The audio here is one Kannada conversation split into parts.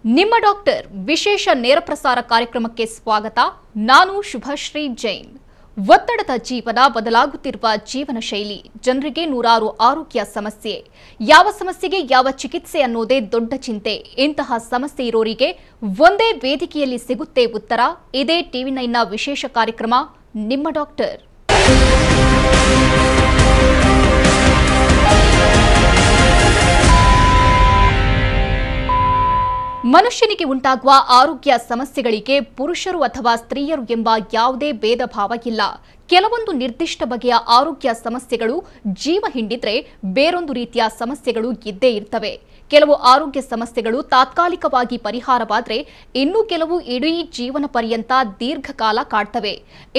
ನಿಮ್ಮ ಡಾಕ್ಟರ್ ವಿಶೇಷ ನೇರ ಪ್ರಸಾರ ಕಾರ್ಯಕ್ರಮಕ್ಕೆ ಸ್ವಾಗತ. ನಾನು ಶುಭಶ್ರೀ ಜೈನ್. ಒತ್ತಡದ ಜೀವನ, ಬದಲಾಗುತ್ತಿರುವ ಜೀವನ ಶೈಲಿ, ಜನರಿಗೆ ನೂರಾರು ಆರೋಗ್ಯ ಸಮಸ್ಯೆ. ಯಾವ ಸಮಸ್ಯೆಗೆ ಯಾವ ಚಿಕಿತ್ಸೆ ಅನ್ನೋದೇ ದೊಡ್ಡ ಚಿಂತೆ. ಇಂತಹ ಸಮಸ್ಯೆ ಇರೋರಿಗೆ ಒಂದೇ ವೇದಿಕೆಯಲ್ಲಿ ಸಿಗುತ್ತೆ ಉತ್ತರ. ಇದೇ ಟಿವಿ9ನ ವಿಶೇಷ ಕಾರ್ಯಕ್ರಮ ನಿಮ್ಮ ಡಾಕ್ಟರ್. ಮನುಷ್ಯನಿಗೆ ಉಂಟಾಗುವ ಆರೋಗ್ಯ ಸಮಸ್ಯೆಗಳಿಗೆ ಪುರುಷರು ಅಥವಾ ಸ್ತ್ರೀಯರು ಎಂಬ ಯಾವುದೇ ಭೇದ ಭಾವ ಇಲ್ಲ. ಕೆಲವೊಂದು ನಿರ್ದಿಷ್ಟ ಬಗೆಯ ಆರೋಗ್ಯ ಸಮಸ್ಯೆಗಳು ಜೀವ ಹಿಂಡಿದ್ರೆ ಬೇರೊಂದು ರೀತಿಯ ಸಮಸ್ಯೆಗಳು ಇದ್ದೇ ಇರ್ತವೆ. ಕೆಲವು ಆರೋಗ್ಯ ಸಮಸ್ಯೆಗಳು ತಾತ್ಕಾಲಿಕವಾಗಿ ಪರಿಹಾರವಾದರೆ ಇನ್ನು ಕೆಲವು ಇಡೀ ಜೀವನ ಪರ್ಯಂತ ದೀರ್ಘಕಾಲ ಕಾಡ್ತವೆ.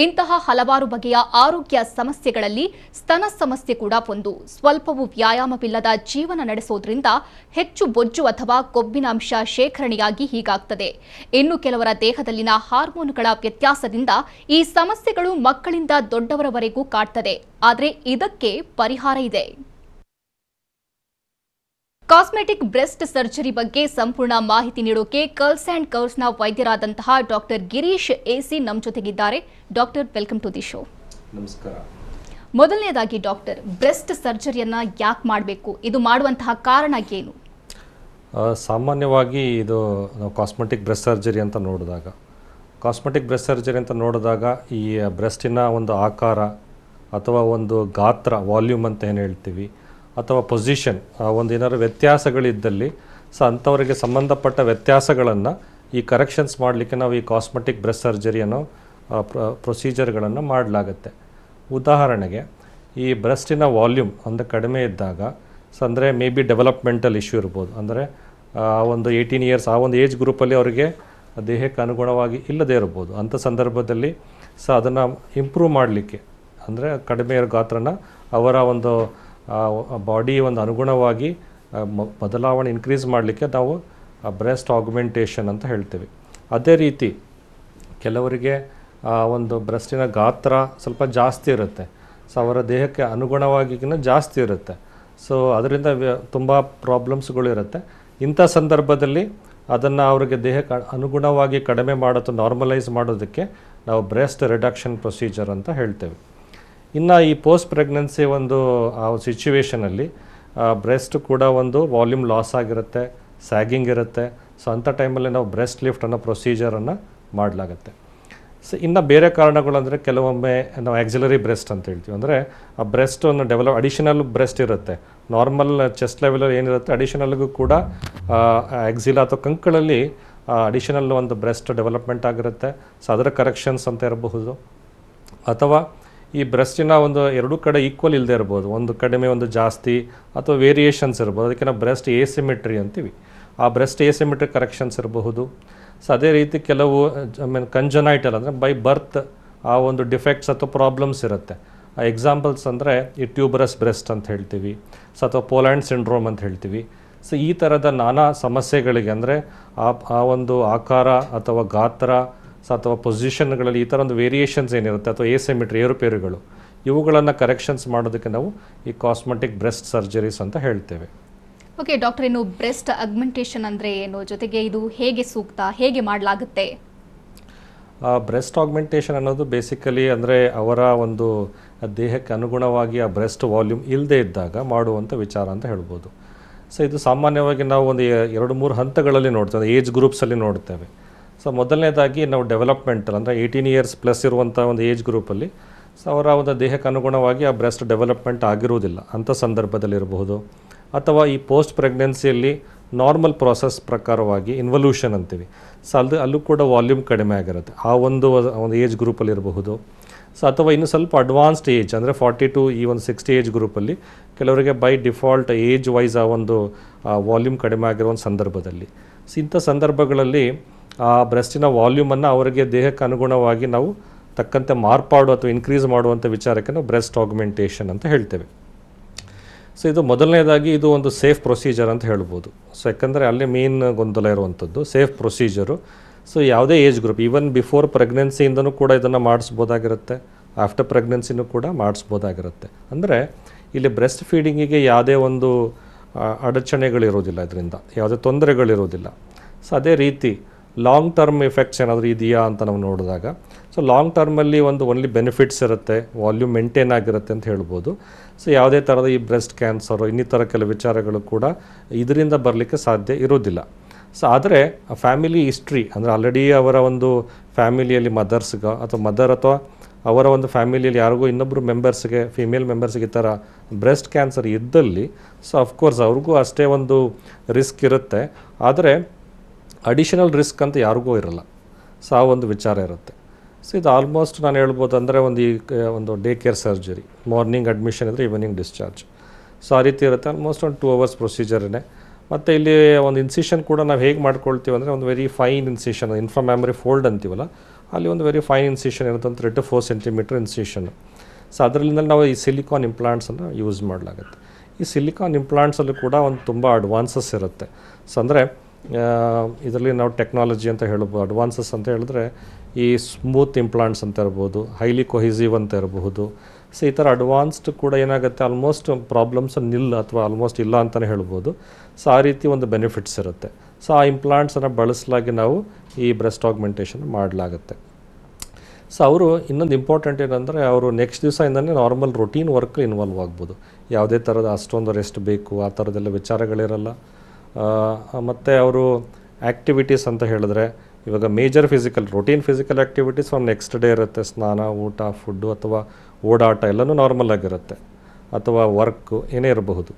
ಇಂತಹ ಹಲವಾರು ಬಗೆಯ ಆರೋಗ್ಯ ಸಮಸ್ಯೆಗಳಲ್ಲಿ ಸ್ತನ ಸಮಸ್ಯೆ ಕೂಡ ಒಂದು. ಸ್ವಲ್ಪವೂ ವ್ಯಾಯಾಮವಿಲ್ಲದ ಜೀವನ ನಡೆಸೋದ್ರಿಂದ ಹೆಚ್ಚು ಬೊಜ್ಜು ಅಥವಾ ಕೊಬ್ಬಿನಾಂಶ ಶೇಖರಣೆಯಾಗಿ ಹೀಗಾಗ್ತದೆ. ಇನ್ನು ಕೆಲವರ ದೇಹದಲ್ಲಿನ ಹಾರ್ಮೋನುಗಳ ವ್ಯತ್ಯಾಸದಿಂದ ಈ ಸಮಸ್ಯೆಗಳು ಮಕ್ಕಳಿಂದ ದೊಡ್ಡವರವರೆಗೂ ಕಾಡ್ತದೆ. ಆದರೆ ಇದಕ್ಕೆ ಪರಿಹಾರ ಇದೆ. ಕಾಸ್ಮೆಟಿಕ್ ಬ್ರೆಸ್ಟ್ ಸರ್ಜರಿ ಬಗ್ಗೆ ಸಂಪೂರ್ಣ ಮಾಹಿತಿ ನೀಡೋಕೆ ಕರ್ಲ್ಸ್ ಅಂಡ್ ಕರ್ವ್ಸ್ನ ವೈದ್ಯರಾದಂತಹ ಡಾಕ್ಟರ್ ಗಿರೀಶ್ ಎಸಿ ನಮ್ಮ ಜೊತೆಗಿದ್ದಾರೆ. Doctor, welcome to the show. ನಮಸ್ಕಾರ. ಮೊದಲನೇದಾಗಿ ಡಾಕ್ಟರ್, ಬ್ರೆಸ್ಟ್ ಸರ್ಜರಿಯನ್ನ ಯಾಕೆ ಮಾಡಬೇಕು? ಇದು ಮಾಡುವಂತಹ ಕಾರಣ ಏನು? ಸಾಮಾನ್ಯವಾಗಿ ಇದು ನಾವು ಕಾಸ್ಮೆಟಿಕ್ ಬ್ರೆಸ್ಟ್ ಸರ್ಜರಿ ಅಂತ ನೋಡಿದಾಗ ಈ ಬ್ರೆಸ್ಟಿನ ಒಂದು ಆಕಾರ ಅಥವಾ ಒಂದು ಗಾತ್ರ, ವಾಲ್ಯೂಮ್ ಅಂತ ಏನು ಹೇಳ್ತೀವಿ, ಅಥವಾ ಪೊಸಿಷನ್, ಒಂದು ಏನಾದ್ರು ವ್ಯತ್ಯಾಸಗಳಿದ್ದಲ್ಲಿ ಅಂಥವರಿಗೆ ಸಂಬಂಧಪಟ್ಟ ವ್ಯತ್ಯಾಸಗಳನ್ನು ಈ ಕರೆಕ್ಷನ್ಸ್ ಮಾಡಲಿಕ್ಕೆ ನಾವು ಈ ಕಾಸ್ಮೆಟಿಕ್ ಬ್ರೆಸ್ಟ್ ಸರ್ಜರಿಯನ್ನು ಪ್ರೊಸೀಜರ್ಗಳನ್ನು ಮಾಡಲಾಗುತ್ತೆ. ಉದಾಹರಣೆಗೆ ಈ ಬ್ರೆಸ್ಟಿನ ವಾಲ್ಯೂಮ್ ಒಂದು ಕಡಿಮೆ ಇದ್ದಾಗ ಅಂದರೆ ಮೇ ಬಿ ಡೆವಲಪ್ಮೆಂಟಲ್ ಇಶ್ಯೂ ಇರ್ಬೋದು. ಅಂದರೆ ಒಂದು 18 ಇಯರ್ಸ್ ಆ ಒಂದು ಏಜ್ ಗ್ರೂಪಲ್ಲಿ ಅವರಿಗೆ ದೇಹಕ್ಕೆ ಅನುಗುಣವಾಗಿ ಇಲ್ಲದೇ ಇರ್ಬೋದು. ಅಂಥ ಸಂದರ್ಭದಲ್ಲಿ ಅದನ್ನು ಇಂಪ್ರೂವ್ ಮಾಡಲಿಕ್ಕೆ, ಅಂದರೆ ಕಡಿಮೆ ಇರೋ ಗಾತ್ರನ ಅವರ ಒಂದು ಬಾಡಿ ಒಂದು ಅನುಗುಣವಾಗಿ ಬದಲಾವಣೆ ಇನ್ಕ್ರೀಸ್ ಮಾಡಲಿಕ್ಕೆ ನಾವು ಬ್ರೆಸ್ಟ್ ಆಗ್ಮೆಂಟೇಷನ್ ಅಂತ ಹೇಳ್ತೀವಿ. ಅದೇ ರೀತಿ ಕೆಲವರಿಗೆ ಒಂದು ಬ್ರೆಸ್ಟಿನ ಗಾತ್ರ ಸ್ವಲ್ಪ ಜಾಸ್ತಿ ಇರುತ್ತೆ, ಅವರ ದೇಹಕ್ಕೆ ಅನುಗುಣವಾಗಿಗಿನ ಜಾಸ್ತಿ ಇರುತ್ತೆ. ಅದರಿಂದ ತುಂಬ ಪ್ರಾಬ್ಲಮ್ಸ್ಗಳು ಇರುತ್ತೆ. ಇಂಥ ಸಂದರ್ಭದಲ್ಲಿ ಅದನ್ನು ಅವರಿಗೆ ದೇಹಕ್ಕೆ ಅನುಗುಣವಾಗಿ ಕಡಿಮೆ ಮಾಡೋದು, ನಾರ್ಮಲೈಸ್ ಮಾಡೋದಕ್ಕೆ ನಾವು ಬ್ರೆಸ್ಟ್ ರಿಡಕ್ಷನ್ ಪ್ರೊಸೀಜರ್ ಅಂತ ಹೇಳ್ತೇವೆ. ಇನ್ನು ಈ ಪೋಸ್ಟ್ ಪ್ರೆಗ್ನೆನ್ಸಿ ಒಂದು ಆ ಸಿಚುವೇಷನಲ್ಲಿ ಬ್ರೆಸ್ಟ್ ಕೂಡ ಒಂದು ವಾಲ್ಯೂಮ್ ಲಾಸ್ ಆಗಿರುತ್ತೆ, ಸ್ಯಾಗಿಂಗ್ ಇರುತ್ತೆ. ಅಂಥ ಟೈಮಲ್ಲಿ ನಾವು ಬ್ರೆಸ್ಟ್ ಲಿಫ್ಟ್ ಅನ್ನೋ ಪ್ರೊಸೀಜರನ್ನು ಮಾಡಲಾಗುತ್ತೆ. ಇನ್ನು ಬೇರೆ ಕಾರಣಗಳಂದರೆ ಕೆಲವೊಮ್ಮೆ ನಾವು ಆಕ್ಸಿಲರಿ ಬ್ರೆಸ್ಟ್ ಅಂತ ಹೇಳ್ತೀವಿ. ಅಂದರೆ ಆ ಬ್ರೆಸ್ಟನ್ನು ಅಡಿಷನಲ್ ಬ್ರೆಸ್ಟ್ ಇರುತ್ತೆ. ನಾರ್ಮಲ್ ಚೆಸ್ಟ್ ಲೆವೆಲಲ್ಲಿ ಏನಿರುತ್ತೆ, ಅಡಿಷನಲ್ಗೂ ಕೂಡ ಆಕ್ಸಿಲಾ ಅಥವಾ ಕಂಕಳಲ್ಲಿ ಅಡಿಷನಲ್ ಒಂದು ಬ್ರೆಸ್ಟ್ ಡೆವಲಪ್ಮೆಂಟ್ ಆಗಿರುತ್ತೆ. ಅದರ ಕರೆಕ್ಷನ್ಸ್ ಅಂತ ಇರಬಹುದು. ಅಥವಾ ಈ ಬ್ರೆಸ್ಟಿನ ಒಂದು ಎರಡೂ ಕಡೆ ಈಕ್ವಲ್ ಇಲ್ಲದೆ ಇರ್ಬೋದು, ಒಂದು ಕಡಿಮೆ ಒಂದು ಜಾಸ್ತಿ ಅಥವಾ ವೇರಿಯೇಷನ್ಸ್ ಇರ್ಬೋದು. ಅದಕ್ಕೆ ನಾವು ಬ್ರೆಸ್ಟ್ ಏಸಿಮೆಟ್ರಿ ಅಂತೀವಿ. ಆ ಬ್ರೆಸ್ಟ್ ಏಸಿಮೆಟ್ರಿ ಕರೆಕ್ಷನ್ಸ್ ಇರಬಹುದು. ಅದೇ ರೀತಿ ಕೆಲವು ಕಂಜನೈಟಲ್ ಅಂದರೆ ಬೈ ಬರ್ತ್ ಆ ಒಂದು ಡಿಫೆಕ್ಟ್ಸ್ ಅಥವಾ ಪ್ರಾಬ್ಲಮ್ಸ್ ಇರುತ್ತೆ. ಆ ಎಕ್ಸಾಂಪಲ್ಸ್ ಅಂದರೆ ಈ ಟ್ಯೂಬರಸ್ ಬ್ರೆಸ್ಟ್ ಅಂತ ಹೇಳ್ತೀವಿ, ಅಥವಾ ಪೋಲ್ಯಾಂಡ್ ಸಿಂಡ್ರೋಮ್ ಅಂತ ಹೇಳ್ತೀವಿ. ಈ ಥರದ ನಾನಾ ಸಮಸ್ಯೆಗಳಿಗೆ, ಅಂದರೆ ಆ ಒಂದು ಆಕಾರ ಅಥವಾ ಗಾತ್ರ ಅಥವಾ ಪೊಸಿಷನ್ಗಳಲ್ಲಿ ಈ ಥರ ಒಂದು ವೇರಿಯೇಷನ್ಸ್ ಏನಿರುತ್ತೆ ಅಥವಾ ಏಸಿಮೆಟ್ರಿ, ಏರುಪೇರುಗಳು, ಇವುಗಳನ್ನು ಕರೆಕ್ಷನ್ಸ್ ಮಾಡೋದಕ್ಕೆ ನಾವು ಈ ಕಾಸ್ಮೆಟಿಕ್ ಬ್ರೆಸ್ಟ್ ಸರ್ಜರೀಸ್ ಅಂತ ಹೇಳ್ತೇವೆ. ಓಕೆ ಡಾಕ್ಟರ್, ಇನ್ನು ಬ್ರೆಸ್ಟ್ ಆಗ್ಮೆಂಟೇಷನ್ ಅಂದರೆ ಏನು? ಜೊತೆಗೆ ಇದು ಹೇಗೆ ಸೂಕ್ತ, ಹೇಗೆ ಮಾಡಲಾಗುತ್ತೆ? ಬ್ರೆಸ್ಟ್ ಆಗ್ಮೆಂಟೇಷನ್ ಅನ್ನೋದು ಬೇಸಿಕಲಿ ಅಂದರೆ ಅವರ ಒಂದು ದೇಹಕ್ಕೆ ಅನುಗುಣವಾಗಿ ಆ ಬ್ರೆಸ್ಟ್ ವಾಲ್ಯೂಮ್ ಇಲ್ಲದೆ ಇದ್ದಾಗ ಮಾಡುವಂಥ ವಿಚಾರ ಅಂತ ಹೇಳ್ಬೋದು. ಇದು ಸಾಮಾನ್ಯವಾಗಿ ನಾವು ಒಂದು 2-3 ಹಂತಗಳಲ್ಲಿ ನೋಡ್ತೇವೆ, ಏಜ್ ಗ್ರೂಪ್ಸಲ್ಲಿ ನೋಡ್ತೇವೆ. ಮೊದಲನೇದಾಗಿ ನಾವು ಡೆವಲಪ್ಮೆಂಟಲ್ ಅಂದರೆ 18 ಇಯರ್ಸ್ ಪ್ಲಸ್ ಇರುವಂಥ ಒಂದು ಏಜ್ ಗ್ರೂಪಲ್ಲಿ ಅವರ ಒಂದು ದೇಹಕ್ಕೆ ಅನುಗುಣವಾಗಿ ಆ ಬ್ರೆಸ್ಟ್ ಡೆವಲಪ್ಮೆಂಟ್ ಆಗಿರುವುದಿಲ್ಲ, ಅಂಥ ಸಂದರ್ಭದಲ್ಲಿರಬಹುದು. ಅಥವಾ ಈ ಪೋಸ್ಟ್ ಪ್ರೆಗ್ನೆನ್ಸಿಯಲ್ಲಿ ನಾರ್ಮಲ್ ಪ್ರಾಸೆಸ್ ಪ್ರಕಾರವಾಗಿ ಇನ್ವಲ್ಯೂಷನ್ ಅಂತೀವಿ. ಅಲ್ಲೂ ಕೂಡ ವಾಲ್ಯೂಮ್ ಕಡಿಮೆ ಆಗಿರುತ್ತೆ, ಆ ಒಂದು ಏಜ್ ಗ್ರೂಪಲ್ಲಿ ಇರಬಹುದು. ಅಥವಾ ಇನ್ನು ಸ್ವಲ್ಪ ಅಡ್ವಾನ್ಸ್ಡ್ ಏಜ್ ಅಂದರೆ 40 ಟು ಈ ಒಂದು 60 ಏಜ್ ಗ್ರೂಪಲ್ಲಿ ಕೆಲವರಿಗೆ ಬೈ ಡಿಫಾಲ್ಟ್ ಏಜ್ ವೈಸ್ ಆ ಒಂದು ವಾಲ್ಯೂಮ್ ಕಡಿಮೆ ಆಗಿರೋ ಒಂದು ಸಂದರ್ಭದಲ್ಲಿ ಇಂಥ ಸಂದರ್ಭಗಳಲ್ಲಿ ಆ ಬ್ರೆಸ್ಟಿನ ವಾಲ್ಯೂಮನ್ನು ಅವರಿಗೆ ದೇಹಕ್ಕೆ ಅನುಗುಣವಾಗಿ ನಾವು ತಕ್ಕಂತೆ ಮಾರ್ಪಾಡು ಅಥವಾ ಇನ್ಕ್ರೀಸ್ ಮಾಡುವಂಥ ವಿಚಾರಕ್ಕೆ ನಾವು ಬ್ರೆಸ್ಟ್ ಆಗ್ಮೆಂಟೇಷನ್ ಅಂತ ಹೇಳ್ತೇವೆ. ಇದು ಮೊದಲನೇದಾಗಿ ಇದು ಒಂದು ಸೇಫ್ ಪ್ರೊಸೀಜರ್ ಅಂತ ಹೇಳ್ಬೋದು. ಯಾಕಂದರೆ ಅಲ್ಲಿ ಮೇನ್ ಗೊಂದಲ ಇರುವಂಥದ್ದು ಸೇಫ್ ಪ್ರೊಸೀಜರು. ಯಾವುದೇ ಏಜ್ ಗ್ರೂಪ್, ಈವನ್ ಬಿಫೋರ್ ಪ್ರೆಗ್ನೆನ್ಸಿಯಿಂದನೂ ಕೂಡ ಇದನ್ನು ಮಾಡಿಸ್ಬೋದಾಗಿರುತ್ತೆ, ಆಫ್ಟರ್ ಪ್ರೆಗ್ನೆನ್ಸಿನೂ ಕೂಡ ಮಾಡಿಸ್ಬೋದಾಗಿರುತ್ತೆ. ಅಂದರೆ ಇಲ್ಲಿ ಬ್ರೆಸ್ಟ್ ಫೀಡಿಂಗಿಗೆ ಯಾವುದೇ ಒಂದು ಅಡಚಣೆಗಳಿರೋದಿಲ್ಲ, ಇದರಿಂದ ಯಾವುದೇ ತೊಂದರೆಗಳಿರೋದಿಲ್ಲ. ಸೊ ಅದೇ ರೀತಿ ಲಾಂಗ್ ಟರ್ಮ್ ಎಫೆಕ್ಟ್ಸ್ ಏನಾದರೂ ಇದೆಯಾ ಅಂತ ನಾವು ನೋಡಿದಾಗ, ಸೊ ಲಾಂಗ್ ಟರ್ಮಲ್ಲಿ ಒಂದು ಓನ್ಲಿ ಬೆನಿಫಿಟ್ಸ್ ಇರುತ್ತೆ, ವಾಲ್ಯೂಮ್ ಮೇಂಟೈನ್ ಆಗಿರುತ್ತೆ ಅಂತ ಹೇಳ್ಬೋದು. ಸೊ ಯಾವುದೇ ಥರದ ಈ ಬ್ರೆಸ್ಟ್ ಕ್ಯಾನ್ಸರು ಇನ್ನಿತರ ಕೆಲವು ವಿಚಾರಗಳು ಕೂಡ ಇದರಿಂದ ಬರಲಿಕ್ಕೆ ಸಾಧ್ಯ ಇರೋದಿಲ್ಲ. ಸೊ ಆದರೆ ಫ್ಯಾಮಿಲಿ ಹಿಸ್ಟ್ರಿ ಅಂದರೆ ಆಲ್ರೆಡಿ ಅವರ ಒಂದು ಫ್ಯಾಮಿಲಿಯಲ್ಲಿ ಮದರ್ಸ್ಗೆ ಅಥವಾ ಮದರ್ ಅಥವಾ ಅವರ ಒಂದು ಫ್ಯಾಮಿಲಿಯಲ್ಲಿ ಯಾರಿಗೂ ಇನ್ನೊಬ್ಬರು ಮೆಂಬರ್ಸ್ಗೆ, ಫಿಮೇಲ್ ಮೆಂಬರ್ಸ್ಗೆ ಈ ಥರ ಬ್ರೆಸ್ಟ್ ಕ್ಯಾನ್ಸರ್ ಇದ್ದಲ್ಲಿ, ಸೊ ಅಫ್ಕೋರ್ಸ್ ಅವ್ರಿಗೂ ಅಷ್ಟೇ ಒಂದು ರಿಸ್ಕ್ ಇರುತ್ತೆ. ಆದರೆ ಅಡಿಷನಲ್ ರಿಸ್ಕ್ ಅಂತ ಯಾರಿಗೂ ಇರಲ್ಲ. ಸೊ ಆ ಒಂದು ವಿಚಾರ ಇರುತ್ತೆ. ಸೊ ಇದು ಆಲ್ಮೋಸ್ಟ್ ನಾನು ಹೇಳ್ಬೋದು ಅಂದರೆ ಒಂದು day care surgery, morning admission ಇದ್ದರೆ ಈವ್ನಿಂಗ್ ಡಿಸ್ಚಾರ್ಜ್. ಸೊ ಆ ರೀತಿ ಇರುತ್ತೆ. ಆಲ್ಮೋಸ್ಟ್ ಒಂದು 2 hours ಪ್ರೊಸೀಜರೇ. ಮತ್ತು ಇಲ್ಲಿ ಒಂದು ಇನ್ಸಿಷನ್ ಕೂಡ ನಾವು ಹೇಗೆ ಮಾಡ್ಕೊಳ್ತೀವಿ ಅಂದರೆ ಒಂದು ವೆರಿ ಫೈನ್ ಇನ್ಸಿಷನ್, ಇನ್ಫ್ರಾಮ್ಯಾಮರಿ ಫೋಲ್ಡ್ ಅಂತೀವಲ್ಲ, ಅಲ್ಲಿ ಒಂದು ವೆರಿ ಫೈನ್ ಇನ್ಸಿಷನ್ ಇರುತ್ತೆ, 3 to 4 centimeter ಇನ್ಸಿಷನ್. ಸೊ ಅದರಿಂದ ನಾವು ಈ ಸಿಲಿಕಾನ್ ಇಂಪ್ಲಾಂಟ್ಸನ್ನು ಯೂಸ್ ಮಾಡಲಾಗುತ್ತೆ. ಈ ಸಿಲಿಕಾನ್ ಇಂಪ್ಲಾಂಟ್ಸಲ್ಲೂ ಕೂಡ ಒಂದು ತುಂಬ ಅಡ್ವಾನ್ಸಸ್ ಇರುತ್ತೆ. ಸೊ ಅಂದರೆ ಇದರಲ್ಲಿ ನಾವು ಟೆಕ್ನಾಲಜಿ ಅಂತ ಹೇಳ್ಬೋದು. ಅಡ್ವಾನ್ಸಸ್ ಅಂತ ಹೇಳಿದ್ರೆ ಈ ಸ್ಮೂತ್ ಇಂಪ್ಲಾಂಟ್ಸ್ ಅಂತ ಇರ್ಬೋದು, ಹೈಲಿ ಕೊಹಿಸಿವ್ ಅಂತ ಇರಬಹುದು. ಸೊ ಈ ಥರ ಅಡ್ವಾನ್ಸ್ಡ್ ಕೂಡ ಏನಾಗುತ್ತೆ, ಆಲ್ಮೋಸ್ಟ್ ಪ್ರಾಬ್ಲಮ್ಸ್ ಅಥವಾ ಆಲ್ಮೋಸ್ಟ್ ಇಲ್ಲ ಅಂತಲೇ ಹೇಳ್ಬೋದು. ಸೊ ಆ ರೀತಿ ಒಂದು ಬೆನಿಫಿಟ್ಸ್ ಇರುತ್ತೆ. ಸೊ ಆ ಇಂಪ್ಲಾಂಟ್ಸನ್ನು ಬಳಸಲಾಗಿ ನಾವು ಈ ಬ್ರೆಸ್ಟ್ ಆಗ್ಮೆಂಟೇಷನ್ ಮಾಡಲಾಗುತ್ತೆ. ಸೊ ಅವರು ಇನ್ನೊಂದು ಇಂಪಾರ್ಟೆಂಟ್ ಏನಂದರೆ, ಅವರು ನೆಕ್ಸ್ಟ್ ದಿವಸದಿಂದನೇ ನಾರ್ಮಲ್ ರೊಟೀನ್ ವರ್ಕ್ ಇನ್ವಾಲ್ವ್ ಆಗ್ಬೋದು. ಯಾವುದೇ ಥರದ ಅಷ್ಟೊಂದು ರೆಸ್ಟ್ ಬೇಕು ಆ ಥರದ್ದೆಲ್ಲ ವಿಚಾರಗಳಿರಲ್ಲ. ಮತ್ತು ಅವರು ಆ್ಯಕ್ಟಿವಿಟೀಸ್ ಅಂತ ಹೇಳಿದ್ರೆ, ಇವಾಗ major routine physical activities from next day ಇರುತ್ತೆ. ಸ್ನಾನ, ಊಟ, ಫುಡ್ಡು ಅಥವಾ ಓಡಾಟ ಎಲ್ಲನೂ ನಾರ್ಮಲ್ ಆಗಿರುತ್ತೆ, ಅಥವಾ ವರ್ಕು ಏನೇ ಇರಬಹುದು.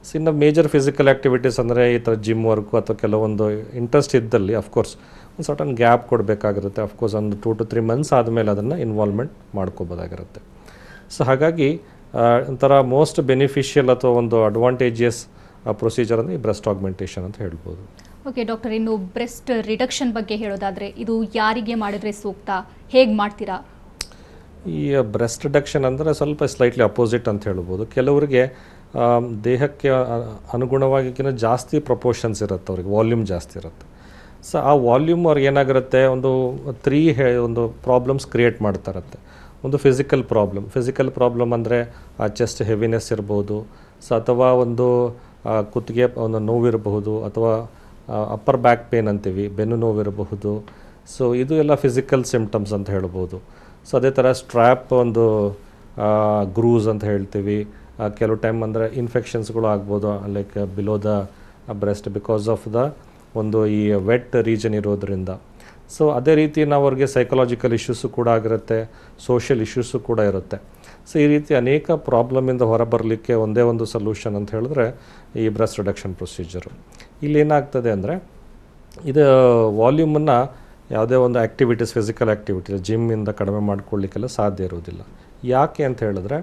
ಸೊ ಇನ್ನು ಮೇಜರ್ ಫಿಸಿಕಲ್ ಆ್ಯಕ್ಟಿವಿಟೀಸ್ ಅಂದರೆ ಈ ಥರ ಜಿಮ್ ವರ್ಕು ಅಥವಾ ಕೆಲವೊಂದು ಇಂಟ್ರೆಸ್ಟ್ ಇದ್ದಲ್ಲಿ ಅಫ್ಕೋರ್ಸ್ ಒಂದು ಸರ್ಟನ್ ಗ್ಯಾಪ್ ಕೊಡಬೇಕಾಗಿರುತ್ತೆ. ಅಫ್ಕೋರ್ಸ್ ಒಂದು 2 to 3 months ಆದಮೇಲೆ ಅದನ್ನು ಇನ್ವಾಲ್ವ್ಮೆಂಟ್ ಮಾಡ್ಕೋಬೋದಾಗಿರುತ್ತೆ. ಸೊ ಹಾಗಾಗಿ ಒಂಥರ ಮೋಸ್ಟ್ ಬೆನಿಫಿಷಿಯಲ್ ಅಥವಾ ಒಂದು ಅಡ್ವಾಂಟೇಜಿಯಸ್ ಪ್ರೊಸೀಜರ್ ಅಂದರೆ ಈ ಬ್ರೆಸ್ಟ್ ಆಗ್ಮೆಂಟೇಷನ್ ಅಂತ ಹೇಳ್ಬೋದು. ಓಕೆ ಡಾಕ್ಟರ್, ಇನ್ನು ಬ್ರೆಸ್ಟ್ ರಿಡಕ್ಷನ್ ಬಗ್ಗೆ ಹೇಳೋದಾದರೆ ಇದು ಯಾರಿಗೆ ಮಾಡಿದ್ರೆ ಸೂಕ್ತ, ಹೇಗೆ ಮಾಡ್ತೀರಾ? ಈ ಬ್ರೆಸ್ಟ್ ರಿಡಕ್ಷನ್ ಅಂದರೆ ಸ್ವಲ್ಪ ಸ್ಲೈಟ್ಲಿ ಅಪೋಸಿಟ್ ಅಂತ ಹೇಳ್ಬೋದು. ಕೆಲವರಿಗೆ ದೇಹಕ್ಕೆ ಅನುಗುಣವಾಗಿಗಿನ ಜಾಸ್ತಿ ಪ್ರಪೋರ್ಷನ್ಸ್ ಇರುತ್ತೆ, ಅವ್ರಿಗೆ ವಾಲ್ಯೂಮ್ ಜಾಸ್ತಿ ಇರುತ್ತೆ. ಸೊ ಆ ವಾಲ್ಯೂಮ್ ಅವ್ರಿಗೆ ಏನಾಗಿರುತ್ತೆ, ಒಂದು ಪ್ರಾಬ್ಲಮ್ಸ್ ಕ್ರಿಯೇಟ್ ಮಾಡ್ತಾ ಇರುತ್ತೆ. ಒಂದು ಫಿಸಿಕಲ್ ಪ್ರಾಬ್ಲಮ್ ಅಂದರೆ ಆ ಚೆಸ್ಟ್ ಹೆವಿನೆಸ್ ಇರ್ಬೋದು. ಸೊ ಅಥವಾ ಒಂದು ಕುತ್ತಿಗೆ ಒಂದು ನೋವಿರಬಹುದು, ಅಥವಾ ಅಪ್ಪರ್ ಬ್ಯಾಕ್ ಪೇನ್ ಅಂತೀವಿ, ಬೆನ್ನು ನೋವಿರಬಹುದು. ಸೊ ಇದು ಎಲ್ಲ ಫಿಸಿಕಲ್ ಸಿಮ್ಟಮ್ಸ್ ಅಂತ ಹೇಳ್ಬೋದು. ಸೊ ಅದೇ ಥರ ಸ್ಟ್ರ್ಯಾಪ್ ಒಂದು ಗ್ರೂಸ್ ಅಂತ ಹೇಳ್ತೀವಿ. ಕೆಲವು ಟೈಮ್ ಅಂದರೆ ಇನ್ಫೆಕ್ಷನ್ಸ್ಗಳು ಆಗ್ಬೋದು, like below the breast because of the ಒಂದು ಈ ವೆಟ್ ರೀಜನ್ ಇರೋದ್ರಿಂದ. ಸೊ ಅದೇ ರೀತಿ ನಾವು ಅವ್ರಿಗೆ ಸೈಕಲಾಜಿಕಲ್ ಇಶ್ಯೂಸು ಕೂಡ ಆಗಿರುತ್ತೆ, ಸೋಷಿಯಲ್ ಇಶ್ಯೂಸು ಕೂಡ ಇರುತ್ತೆ. ಸೊ ಈ ರೀತಿ ಅನೇಕ ಪ್ರಾಬ್ಲಮಿಂದ ಹೊರಬರಲಿಕ್ಕೆ ಒಂದೇ ಒಂದು ಸೊಲ್ಯೂಷನ್ ಅಂತ ಹೇಳಿದ್ರೆ ಈ ಬ್ರೆಸ್ಟ್ ರಿಡಕ್ಷನ್ ಪ್ರೊಸೀಜರು. ಇಲ್ಲಿ ಏನಾಗ್ತದೆ ಅಂದರೆ, ಇದು ವಾಲ್ಯೂಮನ್ನು ಯಾವುದೇ ಒಂದು ಆ್ಯಕ್ಟಿವಿಟೀಸ್, ಫಿಸಿಕಲ್ ಆ್ಯಕ್ಟಿವಿಟೀಸ್ ಜಿಮ್ಮಿಂದ ಕಡಿಮೆ ಮಾಡ್ಕೊಳ್ಳಿಕ್ಕೆಲ್ಲ ಸಾಧ್ಯ ಇರೋದಿಲ್ಲ. ಯಾಕೆ ಅಂತ ಹೇಳಿದ್ರೆ,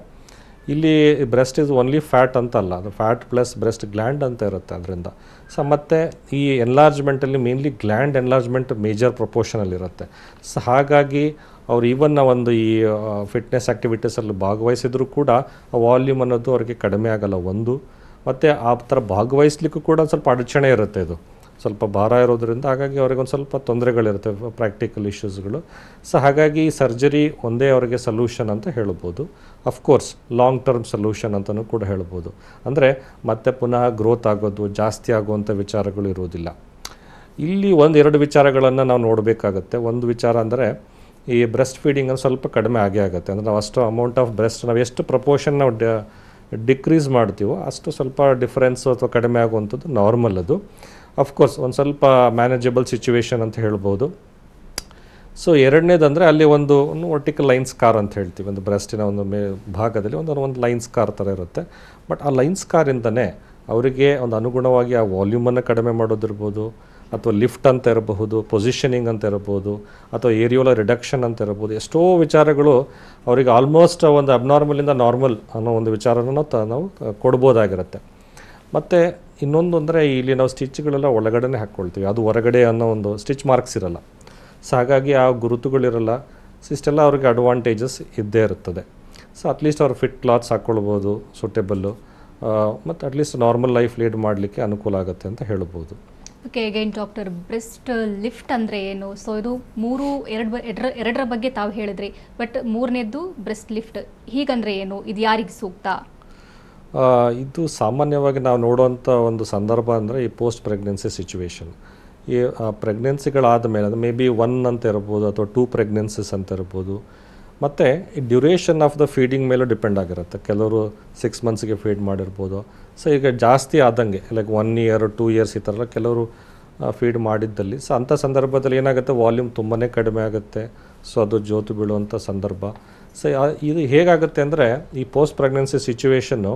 ಇಲ್ಲಿ ಬ್ರೆಸ್ಟ್ ಇಸ್ ಓನ್ಲಿ ಫ್ಯಾಟ್ ಅಂತಲ್ಲ, ಅದು ಫ್ಯಾಟ್ ಪ್ಲಸ್ ಬ್ರೆಸ್ಟ್ ಗ್ಲ್ಯಾಂಡ್ ಅಂತ ಇರುತ್ತೆ ಅದರಿಂದ. ಸೊ ಮತ್ತು ಈ ಎನ್ಲಾರ್ಜ್ಮೆಂಟಲ್ಲಿ ಮೇನ್ಲಿ ಗ್ಲ್ಯಾಂಡ್ ಎನ್ಲಾರ್ಜ್ಮೆಂಟ್ ಮೇಜರ್ ಪ್ರಪೋರ್ಷನಲ್ಲಿರುತ್ತೆ. ಸೊ ಹಾಗಾಗಿ ಅವ್ರು ಈವನ್ ಒಂದು ಈ ಫಿಟ್ನೆಸ್ ಆ್ಯಕ್ಟಿವಿಟೀಸಲ್ಲಿ ಭಾಗವಹಿಸಿದ್ರು ಕೂಡ ಆ ವಾಲ್ಯೂಮ್ ಅನ್ನೋದು ಅವ್ರಿಗೆ ಕಡಿಮೆ ಆಗಲ್ಲ ಒಂದು. ಮತ್ತು ಆ ಥರ ಭಾಗವಹಿಸ್ಲಿಕ್ಕೂ ಕೂಡ ಸ್ವಲ್ಪ ಅಡಚಣೆ ಇರುತ್ತೆ, ಇದು ಸ್ವಲ್ಪ ಭಾರ ಇರೋದ್ರಿಂದ. ಹಾಗಾಗಿ ಅವ್ರಿಗೊಂದು ಸ್ವಲ್ಪ ತೊಂದರೆಗಳಿರುತ್ತೆ, ಪ್ರಾಕ್ಟಿಕಲ್ ಇಶ್ಯೂಸ್ಗಳು. ಸೊ ಹಾಗಾಗಿ ಸರ್ಜರಿ ಒಂದೇ ಅವರಿಗೆ ಸೊಲ್ಯೂಷನ್ ಅಂತ ಹೇಳ್ಬೋದು. ಅಫ್ಕೋರ್ಸ್ ಲಾಂಗ್ ಟರ್ಮ್ ಸೊಲ್ಯೂಷನ್ ಅಂತಲೂ ಕೂಡ ಹೇಳ್ಬೋದು. ಅಂದರೆ ಮತ್ತೆ ಪುನಃ ಗ್ರೋತ್ ಆಗೋದು, ಜಾಸ್ತಿ ಆಗುವಂಥ ವಿಚಾರಗಳು ಇರೋದಿಲ್ಲ. ಇಲ್ಲಿ 1-2 ವಿಚಾರಗಳನ್ನು ನಾವು ನೋಡಬೇಕಾಗತ್ತೆ. ಒಂದು ವಿಚಾರ ಅಂದರೆ ಈ ಬ್ರೆಸ್ಟ್ ಫೀಡಿಂಗನ್ನು ಸ್ವಲ್ಪ ಕಡಿಮೆ ಆಗೇ ಆಗುತ್ತೆ. ಅಂದರೆ ನಾವು ಅಷ್ಟು ಅಮೌಂಟ್ ಆಫ್ ಬ್ರೆಸ್ಟ್ ನಾವು ಎಷ್ಟು ಪ್ರಪೋರ್ಷನ್ ನಾವು ಡಿಕ್ರೀಸ್ ಮಾಡ್ತೀವೋ ಅಷ್ಟು ಸ್ವಲ್ಪ ಡಿಫ್ರೆನ್ಸು ಅಥವಾ ಕಡಿಮೆ ಆಗುವಂಥದ್ದು ನಾರ್ಮಲ್. ಅದು ಅಫ್ಕೋರ್ಸ್ ಒಂದು ಸ್ವಲ್ಪ ಮ್ಯಾನೇಜಬಲ್ ಸಿಚುವೇಶನ್ ಅಂತ ಹೇಳ್ಬೋದು. ಸೊ ಎರಡನೇದಂದರೆ ಅಲ್ಲಿ ಒಂದು ವರ್ಟಿಕಲ್ ಲೈನ್ ಸ್ಕಾರ್ ಅಂತ ಹೇಳ್ತೀವಿ, ಒಂದು ಬ್ರೆಸ್ಟಿನ ಒಂದು ಭಾಗದಲ್ಲಿ ಒಂದು ಲೈನ್ ಸ್ಕಾರ್ ಥರ ಇರುತ್ತೆ. ಬಟ್ ಆ ಲೈನ್ ಸ್ಕಾರಿಂದನೇ ಅವರಿಗೆ ಒಂದು ಅನುಗುಣವಾಗಿ ಆ ವಾಲ್ಯೂಮನ್ನು ಕಡಿಮೆ ಮಾಡೋದಿರ್ಬೋದು, ಅಥವಾ ಲಿಫ್ಟ್ ಅಂತ ಇರಬಹುದು, ಪೊಸಿಷನಿಂಗ್ ಅಂತ ಇರಬಹುದು, ಅಥವಾ ಏರಿಯೋಲರ್ ರಿಡಕ್ಷನ್ ಅಂತ ಇರಬಹುದು. ಎಷ್ಟೋ ವಿಚಾರಗಳು ಅವರಿಗೆ ಆಲ್ಮೋಸ್ಟ್ ಒಂದು ಅಬ್ನಾರ್ಮಲಿಂದ ನಾರ್ಮಲ್ ಅನ್ನೋ ಒಂದು ವಿಚಾರನ ನಾವು ಕೊಡ್ಬೋದಾಗಿರುತ್ತೆ. ಮತ್ತು ಇನ್ನೊಂದು ಅಂದರೆ ಇಲ್ಲಿ ನಾವು ಸ್ಟಿಚ್ಗಳೆಲ್ಲ ಒಳಗಡೆ ಹಾಕ್ಕೊಳ್ತೀವಿ, ಅದು ಹೊರಗಡೆ ಅನ್ನೋ ಒಂದು ಸ್ಟಿಚ್ ಮಾರ್ಕ್ಸ್ ಇರಲ್ಲ. ಸೊ ಹಾಗಾಗಿ ಆ ಗುರುತುಗಳಿರಲ್ಲ. ಸೊ ಇಷ್ಟೆಲ್ಲ ಅವ್ರಿಗೆ ಅಡ್ವಾಂಟೇಜಸ್ ಇದ್ದೇ ಇರುತ್ತದೆ. ಸೊ ಅಟ್ಲೀಸ್ಟ್ ಅವ್ರು ಫಿಟ್ ಕ್ಲಾತ್ಸ್ ಹಾಕ್ಕೊಳ್ಬೋದು, ಸೂಟೇಬಲ್ಲು, ಮತ್ತು ಅಟ್ಲೀಸ್ಟ್ ನಾರ್ಮಲ್ ಲೈಫ್ ಲೀಡ್ ಮಾಡಲಿಕ್ಕೆ ಅನುಕೂಲ ಆಗುತ್ತೆ ಅಂತ ಹೇಳ್ಬೋದು. Okay, again doctor, breast lift ಅಂದರೆ ಏನು? ಸೊ ಇದು ಎರಡರ ಬಗ್ಗೆ ತಾವು ಹೇಳಿದ್ರಿ, ಬಟ್ ಮೂರನೇದ್ದು ಬ್ರೆಸ್ಟ್ ಲಿಫ್ಟ್ ಹೀಗಂದರೆ ಏನು? ಇದು ಯಾರಿಗೆ ಸೂಕ್ತ? ಇದು ಸಾಮಾನ್ಯವಾಗಿ ನಾವು ನೋಡುವಂಥ ಒಂದು ಸಂದರ್ಭ ಅಂದರೆ ಈ ಪೋಸ್ಟ್ ಪ್ರೆಗ್ನೆನ್ಸಿ ಸಿಚುವೇಶನ್. ಈ ಪ್ರೆಗ್ನೆನ್ಸಿಗಳಾದ ಮೇಲೆ ಅದು ಮೇ ಬಿ 1 ಅಂತ ಇರ್ಬೋದು ಅಥವಾ 2 ಪ್ರೆಗ್ನೆನ್ಸೀಸ್ ಅಂತ ಇರ್ಬೋದು. ಮತ್ತು ಈ ಡ್ಯೂರೇಷನ್ ಆಫ್ ದ ಫೀಡಿಂಗ್ ಮೇಲೂ ಡಿಪೆಂಡ್ ಆಗಿರುತ್ತೆ. ಕೆಲವರು 6 ಮಂತ್ಸ್ಗೆ ಫೀಡ್ ಮಾಡಿರ್ಬೋದು. ಸೊ ಈಗ ಜಾಸ್ತಿ ಆದಂಗೆ ಲೈಕ್ 1 ಇಯರ್ 2 ಇಯರ್ಸ್ ಈ ಥರ ಕೆಲವರು ಫೀಡ್ ಮಾಡಿದ್ದಲ್ಲಿ ಸೊ ಅಂಥ ಸಂದರ್ಭದಲ್ಲಿ ಏನಾಗುತ್ತೆ, ವಾಲ್ಯೂಮ್ ತುಂಬಾ ಕಡಿಮೆ ಆಗುತ್ತೆ. ಸೊ ಅದು ಜೋತು ಬೀಳುವಂಥ ಸಂದರ್ಭ. ಸೊ ಇದು ಹೇಗಾಗುತ್ತೆ ಅಂದರೆ ಈ ಪೋಸ್ಟ್ ಪ್ರೆಗ್ನೆನ್ಸಿ ಸಿಚುವೇಷನ್ನು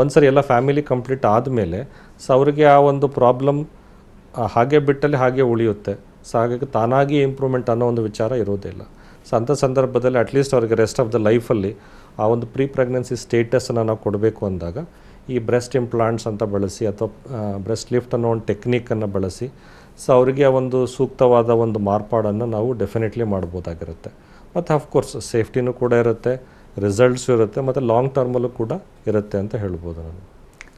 ಒಂದ್ಸರಿ ಎಲ್ಲ ಫ್ಯಾಮಿಲಿ ಕಂಪ್ಲೀಟ್ ಆದಮೇಲೆ ಸೊ ಅವರಿಗೆ ಆ ಒಂದು ಪ್ರಾಬ್ಲಮ್ ಹಾಗೆ ಬಿಟ್ಟಲ್ಲಿ ಹಾಗೆ ಉಳಿಯುತ್ತೆ. ಸೊ ಹಾಗಾಗಿ ತಾನಾಗಿ ಇಂಪ್ರೂವ್ಮೆಂಟ್ ಅನ್ನೋ ಒಂದು ವಿಚಾರ ಇರೋದಿಲ್ಲ. ಸೊ ಅಂಥ ಸಂದರ್ಭದಲ್ಲಿ ಅಟ್ಲೀಸ್ಟ್ ಅವರಿಗೆ ರೆಸ್ಟ್ ಆಫ್ ದ ಲೈಫಲ್ಲಿ ಆ ಒಂದು ಪ್ರೀ ಪ್ರೆಗ್ನೆನ್ಸಿ ಸ್ಟೇಟಸನ್ನು ನಾವು ಕೊಡಬೇಕು ಅಂದಾಗ ಈ ಬ್ರೆಸ್ಟ್ ಇಂಪ್ಲಾಂಟ್ಸ್ ಅಂತ ಬಳಸಿ ಅಥವಾ ಬ್ರೆಸ್ಟ್ ಲಿಫ್ಟ್ ಅನ್ನೋ ಒಂದು ಟೆಕ್ನಿಕನ್ನು ಬಳಸಿ ಸೊ ಅವರಿಗೆ ಒಂದು ಸೂಕ್ತವಾದ ಒಂದು ಮಾರ್ಪಾಡನ್ನು ನಾವು ಡೆಫಿನೆಟ್ಲಿ ಮಾಡ್ಬೋದಾಗಿರುತ್ತೆ. ಮತ್ತು ಆಫ್ಕೋರ್ಸ್ ಸೇಫ್ಟಿನೂ ಕೂಡ ಇರುತ್ತೆ, ರಿಸಲ್ಟ್ಸು ಇರುತ್ತೆ, ಮತ್ತು ಲಾಂಗ್ ಟರ್ಮಲ್ಲೂ ಕೂಡ ಇರುತ್ತೆ ಅಂತ ಹೇಳ್ಬೋದು ನಾನು.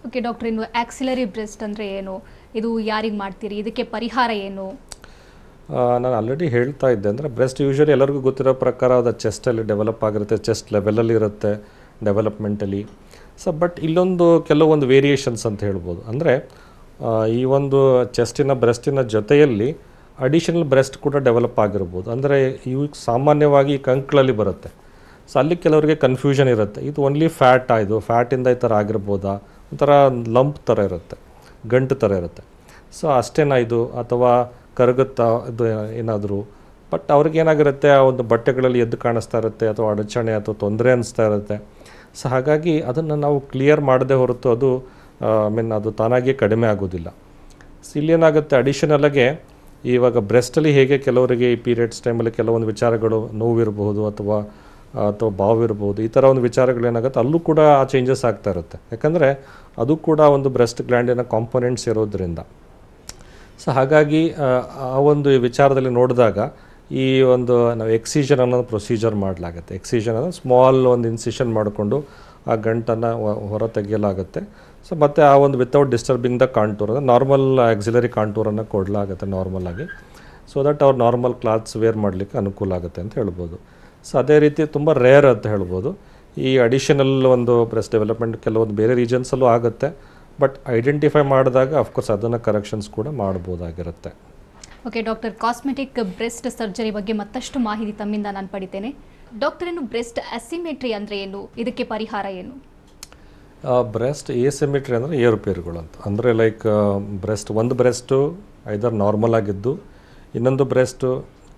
ಓಕೆ ಡಾಕ್ಟರ್, ಇನ್ನು ಆಕ್ಸಿಲರಿ ಬ್ರೆಸ್ಟ್ ಅಂದರೆ ಏನು, ಇದು ಯಾರಿಗೆ ಮಾಡ್ತೀರಿ, ಇದಕ್ಕೆ ಪರಿಹಾರ ಏನು? ನಾನು ಆಲ್ರೆಡಿ ಹೇಳ್ತಾ ಇದ್ದೆ ಅಂದರೆ ಬ್ರೆಸ್ಟ್ ಯೂಶ್ವಲಿ ಎಲ್ಲರಿಗೂ ಗೊತ್ತಿರೋ ಪ್ರಕಾರ ಅದು ಚೆಸ್ಟಲ್ಲಿ ಡೆವಲಪ್ ಆಗಿರುತ್ತೆ, ಚೆಸ್ಟ್ ಲೆವೆಲಲ್ಲಿ ಇರುತ್ತೆ ಡೆವಲಪ್ಮೆಂಟಲಿ. ಸೊ ಬಟ್ ಇಲ್ಲೊಂದು ಕೆಲವೊಂದು ವೇರಿಯೇಷನ್ಸ್ ಅಂತ ಹೇಳ್ಬೋದು. ಅಂದರೆ ಈ ಒಂದು ಚೆಸ್ಟಿನ ಬ್ರೆಸ್ಟಿನ ಜೊತೆಯಲ್ಲಿ ಅಡಿಷನಲ್ ಬ್ರೆಸ್ಟ್ ಕೂಡ ಡೆವಲಪ್ ಆಗಿರ್ಬೋದು. ಅಂದರೆ ಇವು ಸಾಮಾನ್ಯವಾಗಿ ಕಂಕ್ಳಲ್ಲಿ ಬರುತ್ತೆ. ಸೊ ಅಲ್ಲಿ ಕೆಲವರಿಗೆ ಕನ್ಫ್ಯೂಷನ್ ಇರುತ್ತೆ, ಇದು ಓನ್ಲಿ ಫ್ಯಾಟ್ ಇದು ಫ್ಯಾಟಿಂದ ಈ ಥರ ಆಗಿರ್ಬೋದಾ, ಒಂಥರ ಲಂಪ್ ಥರ ಇರುತ್ತೆ, ಗಂಟು ಥರ ಇರುತ್ತೆ. ಸೊ ಅಷ್ಟೇನಾ ಇದು ಅಥವಾ ಕರಗುತ್ತಾ ಇದು ಏನಾದರೂ. ಬಟ್ ಅವ್ರಿಗೇನಾಗಿರುತ್ತೆ, ಆ ಒಂದು ಬಟ್ಟೆಗಳಲ್ಲಿ ಎದ್ದು ಕಾಣಿಸ್ತಾ ಇರುತ್ತೆ ಅಥವಾ ಅಡಚಣೆ ಅಥವಾ ತೊಂದರೆ ಅನ್ನಿಸ್ತಾ ಇರುತ್ತೆ. ಸೊ ಹಾಗಾಗಿ ಅದನ್ನು ನಾವು ಕ್ಲಿಯರ್ ಮಾಡದೆ ಹೊರತು ಅದು ಅದು ತಾನಾಗಿಯೇ ಕಡಿಮೆ ಆಗೋದಿಲ್ಲ. ಸೊ ಇಲ್ಲೇನಾಗುತ್ತೆ, ಅಡಿಷನಲಾಗೆ ಇವಾಗ ಬ್ರೆಸ್ಟಲ್ಲಿ ಹೇಗೆ ಕೆಲವರಿಗೆ ಈ ಪೀರಿಯಡ್ಸ್ ಟೈಮಲ್ಲಿ ಕೆಲವೊಂದು ವಿಚಾರಗಳು ನೋವಿರ್ಬೋದು ಅಥವಾ ಬಾವಿರ್ಬೋದು, ಈ ಥರ ಒಂದು ವಿಚಾರಗಳೇನಾಗುತ್ತೆ ಅಲ್ಲೂ ಕೂಡ ಆ ಚೇಂಜಸ್ ಆಗ್ತಾ ಇರುತ್ತೆ. ಯಾಕಂದರೆ ಅದು ಕೂಡ ಒಂದು ಬ್ರೆಸ್ಟ್ ಗ್ಲ್ಯಾಂಡಿನ ಕಾಂಪೊನೆಂಟ್ಸ್ ಇರೋದ್ರಿಂದ. ಸೊ ಹಾಗಾಗಿ ಆ ಒಂದು ವಿಚಾರದಲ್ಲಿ ನೋಡಿದಾಗ ಈ ಒಂದು ನಾವು ಎಕ್ಸಿಷನ್ ಅನ್ನೋದು ಪ್ರೊಸೀಜರ್ ಮಾಡಲಾಗುತ್ತೆ. ಎಕ್ಸಿಷನ್ ಅಂದರೆ ಸ್ಮಾಲ್ ಒಂದು ಇನ್ಸಿಷನ್ ಮಾಡಿಕೊಂಡು ಆ ಗಂಟನ್ನು ಹೊರ ತೆಗೆಯಲಾಗುತ್ತೆ. ಸೊ ಮತ್ತು ಆ ಒಂದು ವಿತೌಟ್ ಡಿಸ್ಟರ್ಬಿಂಗ್ ದ ಕಾಂಟೂರ್ ಅಂದರೆ ನಾರ್ಮಲ್ ಆಕ್ಸಿಲರಿ ಕಾಂಟೂರನ್ನು ಕೊಡಲಾಗುತ್ತೆ ನಾರ್ಮಲಾಗಿ. ಸೊ ದಟ್ ಅವ್ರು ನಾರ್ಮಲ್ ಕ್ಲಾತ್ಸ್ ವೇರ್ ಮಾಡಲಿಕ್ಕೆ ಅನುಕೂಲ ಆಗುತ್ತೆ ಅಂತ ಹೇಳ್ಬೋದು. ಸೊ ಅದೇ ರೀತಿ ತುಂಬ ರೇರ್ ಅಂತ ಹೇಳ್ಬೋದು ಈ ಅಡಿಷನಲ್ ಒಂದು ಬ್ರೆಸ್ಟ್ ಡೆವಲಪ್ಮೆಂಟ್. ಕೆಲವೊಂದು ಬೇರೆ ರೀಜನ್ಸಲ್ಲೂ ಆಗುತ್ತೆ, ಬಟ್ ಐಡೆಂಟಿಫೈ ಮಾಡಿದಾಗ ಅಫ್ಕೋರ್ಸ್ ಅದನ್ನು ಕರೆಕ್ಷನ್ಸ್ ಕೂಡ ಮಾಡ್ಬೋದಾಗಿರುತ್ತೆ. Okay doctor, cosmetic breast surgery ಬಗ್ಗೆ ಮತ್ತಷ್ಟು ಮಾಹಿತಿ ತಮ್ಮಿಂದ ನಾನು ಪಡಿತೇನೆ. ಡಾಕ್ಟರ್, ಇನ್ನು ಬ್ರೆಸ್ಟ್ ಅಸಿಮೆಟ್ರಿ ಅಂದರೆ ಏನು, ಇದಕ್ಕೆ ಪರಿಹಾರ ಏನು? ಬ್ರೆಸ್ಟ್ ಎಸಿಮೆಟ್ರಿ ಅಂದರೆ ಏರುಪೇರುಗಳು ಅಂತ. ಅಂದರೆ ಲೈಕ್ ಒಂದು ಬ್ರೆಸ್ಟು ಐದರ್ ನಾರ್ಮಲ್ ಆಗಿದ್ದು, ಇನ್ನೊಂದು ಬ್ರೆಸ್ಟು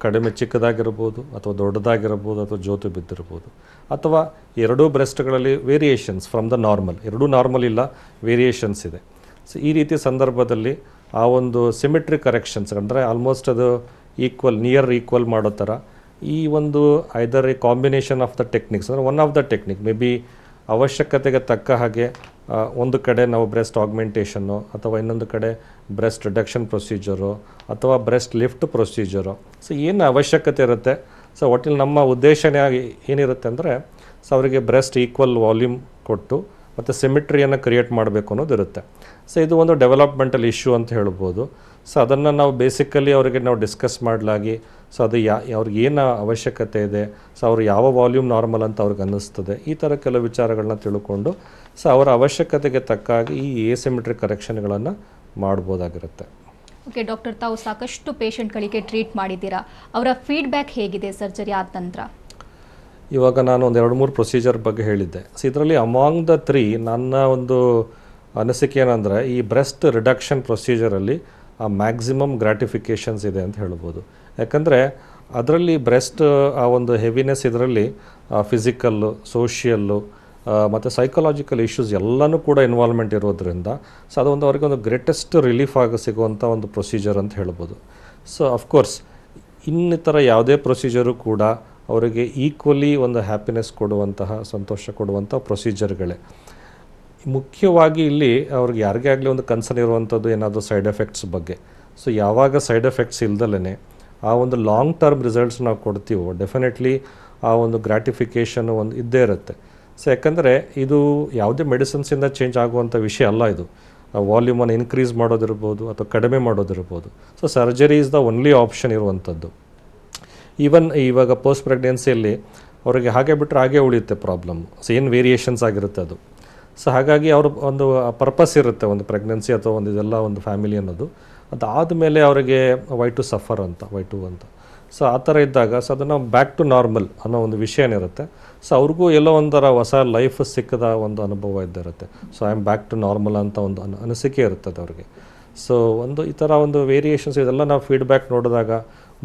ಕಡಿಮೆ ಚಿಕ್ಕದಾಗಿರ್ಬೋದು ಅಥವಾ ದೊಡ್ಡದಾಗಿರ್ಬೋದು ಅಥವಾ ಜೋತು ಬಿದ್ದಿರ್ಬೋದು, ಅಥವಾ ಎರಡೂ ಬ್ರೆಸ್ಟ್ಗಳಲ್ಲಿ ವೇರಿಯೇಷನ್ಸ್ ಫ್ರಮ್ ದ ನಾರ್ಮಲ್, ಎರಡೂ ನಾರ್ಮಲ್ ಇಲ್ಲ, ವೇರಿಯೇಷನ್ಸ್ ಇದೆ. ಸೊ ಈ ರೀತಿಯ ಸಂದರ್ಭದಲ್ಲಿ ಆ ಒಂದು ಸಿಮೆಟ್ರಿ ಕರೆಕ್ಷನ್ಸ್ ಅಂದರೆ ಆಲ್ಮೋಸ್ಟ್ ಅದು ನಿಯರ್ ಈಕ್ವಲ್ ಮಾಡೋ ಥರ ಈ ಒಂದು either a combination of the techniques ಅಂದರೆ one of the technique may be ಅವಶ್ಯಕತೆಗೆ ತಕ್ಕ ಹಾಗೆ ಒಂದು ಕಡೆ ನಾವು ಬ್ರೆಸ್ಟ್ ಆಗ್ಮೆಂಟೇಷನ್ನು ಅಥವಾ ಇನ್ನೊಂದು ಕಡೆ ಬ್ರೆಸ್ಟ್ ರಿಡಕ್ಷನ್ ಪ್ರೊಸೀಜರು ಅಥವಾ ಬ್ರೆಸ್ಟ್ ಲಿಫ್ಟ್ ಪ್ರೊಸೀಜರು. ಸೊ ಏನು ಅವಶ್ಯಕತೆ ಇರುತ್ತೆ, ಸೊ ಒಟ್ಟಿನಲ್ಲಿ ನಮ್ಮ ಉದ್ದೇಶನೇ ಏನಿರುತ್ತೆ ಅಂದರೆ ಸೊ ಅವರಿಗೆ ಬ್ರೆಸ್ಟ್ ಈಕ್ವಲ್ ವಾಲ್ಯೂಮ್ ಕೊಟ್ಟು ಮತ್ತು ಸಿಮೆಟ್ರಿಯನ್ನು ಕ್ರಿಯೇಟ್ ಮಾಡಬೇಕು ಅನ್ನೋದಿರುತ್ತೆ. ಸೊ ಇದು ಒಂದು ಡೆವಲಪ್ಮೆಂಟಲ್ ಇಶ್ಯೂ ಅಂತ ಹೇಳ್ಬೋದು. ಸೊ ಅದನ್ನು ನಾವು ಬೇಸಿಕಲಿ ಅವರಿಗೆ ನಾವು ಡಿಸ್ಕಸ್ ಮಾಡಲಾಗಿ ಸೊ ಅದು ಅವ್ರಿಗೆ ಏನು ಅವಶ್ಯಕತೆ ಇದೆ, ಸೊ ಅವರು ಯಾವ ವಾಲ್ಯೂಮ್ ನಾರ್ಮಲ್ ಅಂತ ಅವ್ರಿಗೆ ಅನ್ನಿಸ್ತದೆ, ಈ ಥರ ಕೆಲವು ವಿಚಾರಗಳನ್ನ ತಿಳ್ಕೊಂಡು ಸೊ ಅವರ ಅವಶ್ಯಕತೆಗೆ ತಕ್ಕಾಗಿ ಈ ಎಸಿಮೆಟ್ರಿಕ್ ಕರೆಕ್ಷನ್ಗಳನ್ನು ಮಾಡ್ಬೋದಾಗಿರುತ್ತೆ. ಓಕೆ ಡಾಕ್ಟರ್, ತಾವು ಸಾಕಷ್ಟು ಪೇಷಂಟ್ಗಳಿಗೆ ಟ್ರೀಟ್ ಮಾಡಿದ್ದೀರಾ, ಅವರ ಫೀಡ್ಬ್ಯಾಕ್ ಹೇಗಿದೆ ಸರ್ಜರಿ ಆದ ನಂತರ? ಇವಾಗ ನಾನು ಒಂದು 2-3 ಪ್ರೊಸೀಜರ್ ಬಗ್ಗೆ ಹೇಳಿದ್ದೆ. ಸೊ ಇದರಲ್ಲಿ ಅಮಾಂಗ್ ದ 3 ನನ್ನ ಒಂದು ಅನಿಸಿಕೆ ಏನಂದರೆ ಈ ಬ್ರೆಸ್ಟ್ ರಿಡಕ್ಷನ್ ಪ್ರೊಸೀಜರಲ್ಲಿ ಆ ಮ್ಯಾಕ್ಸಿಮಮ್ ಗ್ರಾಟಿಫಿಕೇಷನ್ಸ್ ಇದೆ ಅಂತ ಹೇಳ್ಬೋದು. ಯಾಕಂದರೆ ಅದರಲ್ಲಿ ಬ್ರೆಸ್ಟ್ ಆ ಒಂದು ಹೆವಿನೆಸ್ ಇದರಲ್ಲಿ ಫಿಸಿಕಲ್ಲು, ಸೋಷಿಯಲ್ಲು ಮತ್ತು ಸೈಕಲಾಜಿಕಲ್ ಇಶ್ಯೂಸ್ ಎಲ್ಲನೂ ಕೂಡ ಇನ್ವಾಲ್ವ್ಮೆಂಟ್ ಇರೋದ್ರಿಂದ ಸೊ ಅದೊಂದು ಅವ್ರಿಗೆ ಒಂದು ಗ್ರೇಟೆಸ್ಟ್ ರಿಲೀಫ್ ಆಗಿ ಸಿಗುವಂಥ ಒಂದು ಪ್ರೊಸೀಜರ್ ಅಂತ ಹೇಳ್ಬೋದು. ಸೊ ಅಫ್ಕೋರ್ಸ್ ಇನ್ನಿತರ ಯಾವುದೇ ಪ್ರೊಸೀಜರು ಕೂಡ ಅವರಿಗೆ ಈಕ್ವಲಿ ಒಂದು ಹ್ಯಾಪಿನೆಸ್ ಕೊಡುವಂತಹ, ಸಂತೋಷ ಕೊಡುವಂಥ ಪ್ರೊಸೀಜರ್ಗಳೇ. ಮುಖ್ಯವಾಗಿ ಇಲ್ಲಿ ಅವ್ರಿಗೆ ಯಾರಿಗೇ ಆಗಲಿ ಒಂದು ಕನ್ಸರ್ನ್ ಇರುವಂಥದ್ದು ಏನಾದರೂ ಸೈಡ್ ಎಫೆಕ್ಟ್ಸ್ ಬಗ್ಗೆ. ಸೊ ಯಾವಾಗ ಸೈಡ್ ಎಫೆಕ್ಟ್ಸ್ ಇಲ್ದಲೇ ಆ ಒಂದು ಲಾಂಗ್ ಟರ್ಮ್ ರಿಸಲ್ಟ್ಸ್ ನಾವು ಕೊಡ್ತೀವೋ ಡೆಫಿನೆಟ್ಲಿ ಆ ಒಂದು ಗ್ರಾಟಿಫಿಕೇಷನ್ ಒಂದು ಇದ್ದೇ ಇರುತ್ತೆ. ಸೊ ಯಾಕಂದರೆ ಇದು ಯಾವುದೇ ಮೆಡಿಸಿನ್ಸಿಂದ ಚೇಂಜ್ ಆಗುವಂಥ ವಿಷಯ ಅಲ್ಲ. ಇದು ವಾಲ್ಯೂಮನ್ನು ಇನ್ಕ್ರೀಸ್ ಮಾಡೋದಿರ್ಬೋದು ಅಥವಾ ಕಡಿಮೆ ಮಾಡೋದಿರ್ಬೋದು. So surgery is the only option ಇರುವಂಥದ್ದು. ಈವನ್ ಇವಾಗ ಪೋಸ್ಟ್ ಪ್ರೆಗ್ನೆನ್ಸಿಯಲ್ಲಿ ಅವರಿಗೆ ಹಾಗೆ ಬಿಟ್ಟರೆ ಹಾಗೆ ಉಳಿಯುತ್ತೆ ಪ್ರಾಬ್ಲಮ್. ಸೊ ಏನು ವೇರಿಯೇಷನ್ಸ್ ಆಗಿರುತ್ತೆ ಅದು. ಸೊ ಹಾಗಾಗಿ ಅವ್ರ ಒಂದು ಪರ್ಪಸ್ ಇರುತ್ತೆ ಒಂದು ಪ್ರೆಗ್ನೆನ್ಸಿ ಅಥವಾ ಒಂದು ಇದೆಲ್ಲ ಒಂದು ಫ್ಯಾಮಿಲಿ ಅನ್ನೋದು. ಅದಾದಮೇಲೆ ಅವರಿಗೆ ವೈ ಟು ಸಫರ್ ಅಂತ ವೈ ಟು ಅಂತ. ಸೊ ಆ ಥರ ಇದ್ದಾಗ ಸೊ ಅದನ್ನು ಬ್ಯಾಕ್ ಟು ನಾರ್ಮಲ್ ಅನ್ನೋ ಒಂದು ವಿಷಯ ಏನಿರುತ್ತೆ, ಸೊ ಅವ್ರಿಗೂ ಎಲ್ಲೋ ಒಂಥರ ಹೊಸ ಲೈಫ್ ಸಿಕ್ಕದ ಒಂದು ಅನುಭವ ಇದ್ದಿರುತ್ತೆ. So I am back to normal ಅಂತ ಒಂದು ಅನಿಸಿಕೆ ಇರುತ್ತದೆ ಅವ್ರಿಗೆ. ಸೊ ಒಂದು ಈ ಥರ ಒಂದು ವೇರಿಯೇಷನ್ಸ್ ಇದೆಲ್ಲ ನಾವು ಫೀಡ್ಬ್ಯಾಕ್ ನೋಡಿದಾಗ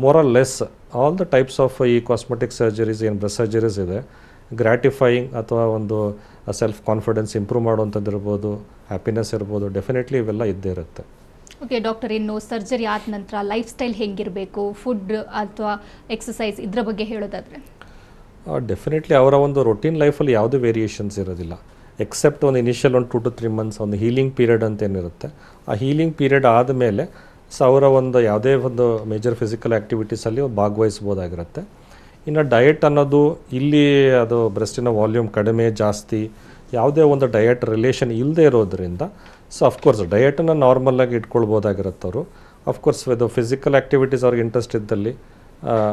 more or less all the types of ಈ ಕಾಸ್ಮೆಟಿಕ್ ಸರ್ಜರೀಸ್ ಏನು ಬ್ರೆಸ್ಟ್ ಸರ್ಜರೀಸ್ ಇದೆ, ಗ್ರ್ಯಾಟಿಫೈಯಿಂಗ್ ಅಥವಾ ಒಂದು ಸೆಲ್ಫ್ ಕಾನ್ಫಿಡೆನ್ಸ್ ಇಂಪ್ರೂವ್ ಮಾಡುವಂಥದ್ದು ಇರ್ಬೋದು, ಹ್ಯಾಪಿನೆಸ್ ಇರ್ಬೋದು, ಡೆಫಿನೆಟ್ಲಿ ಇವೆಲ್ಲ ಇದ್ದೇ ಇರುತ್ತೆ. ಓಕೆ ಡಾಕ್ಟರ್, ಇನ್ನು ಸರ್ಜರಿ ಆದ ನಂತರ ಲೈಫ್ ಸ್ಟೈಲ್ ಹೆಂಗಿರಬೇಕು, ಫುಡ್ ಅಥವಾ ಎಕ್ಸಸೈಸ್ ಇದರ ಬಗ್ಗೆ ಹೇಳೋದಾದರೆ? ಡೆಫಿನೆಟ್ಲಿ ಅವರ ಒಂದು ರೊಟೀನ್ ಲೈಫಲ್ಲಿ ಯಾವುದೇ ವೇರಿಯೇಷನ್ಸ್ ಇರೋದಿಲ್ಲ, ಎಕ್ಸೆಪ್ಟ್ ಒಂದು ಇನಿಷಿಯಲ್ ಒಂದು 2 to 3 ಮಂತ್ಸ್ ಒಂದು ಹೀಲಿಂಗ್ ಪೀರಿಯಡ್ ಅಂತ ಏನಿರುತ್ತೆ. ಆ ಹೀಲಿಂಗ್ ಪೀರಿಯಡ್ ಆದಮೇಲೆ ಸೊ ಅವರ ಒಂದು ಯಾವುದೇ ಒಂದು ಮೇಜರ್ ಫಿಸಿಕಲ್ ಆ್ಯಕ್ಟಿವಿಟೀಸಲ್ಲಿ ಭಾಗವಹಿಸ್ಬೋದಾಗಿರುತ್ತೆ. ಇನ್ನು ಡಯಟ್ ಅನ್ನೋದು ಇಲ್ಲಿ ಅದು ಬ್ರೆಸ್ಟಿನ ವಾಲ್ಯೂಮ್ ಕಡಿಮೆ ಜಾಸ್ತಿ ಯಾವುದೇ ಒಂದು ಡಯಟ್ ರಿಲೇಷನ್ ಇಲ್ಲದೆ ಇರೋದ್ರಿಂದ ಸೊ ಅಫ್ಕೋರ್ಸ್ ಡಯಟನ್ನು ನಾರ್ಮಲಾಗಿ ಇಟ್ಕೊಳ್ಬೋದಾಗಿರುತ್ತೆ ಅವರು. ಅಫ್ಕೋರ್ಸ್ ಇದು ಫಿಸಿಕಲ್ ಆ್ಯಕ್ಟಿವಿಟೀಸ್ ಅವ್ರಿಗೆ ಇಂಟ್ರೆಸ್ಟ್ ಇದ್ದಲ್ಲಿ